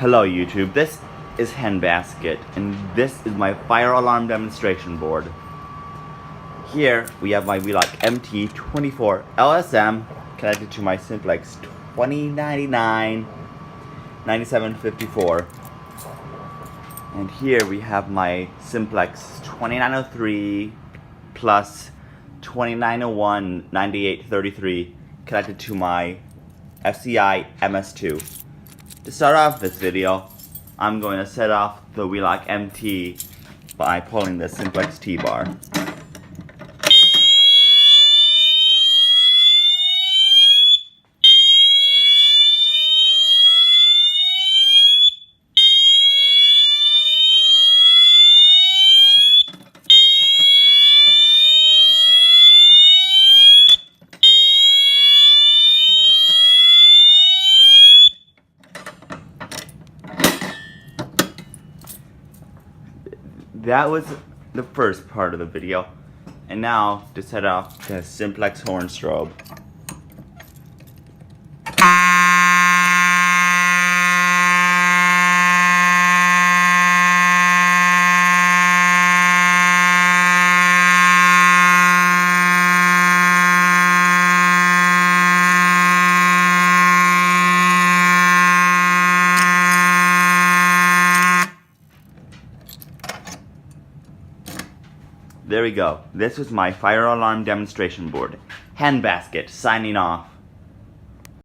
Hello YouTube, this is Handbasket, and this is my fire alarm demonstration board. Here we have my Wheelock MT 24 LSM connected to my Simplex 2099 9754. And here we have my Simplex 2903 plus 2901 9833 connected to my FCI MS2. To start off this video, I'm going to set off the Wheelock MT by pulling the Simplex T-bar. That was the first part of the video, and now to set off the Simplex Horn strobe. There we go. This was my fire alarm demonstration board. Handbasket signing off.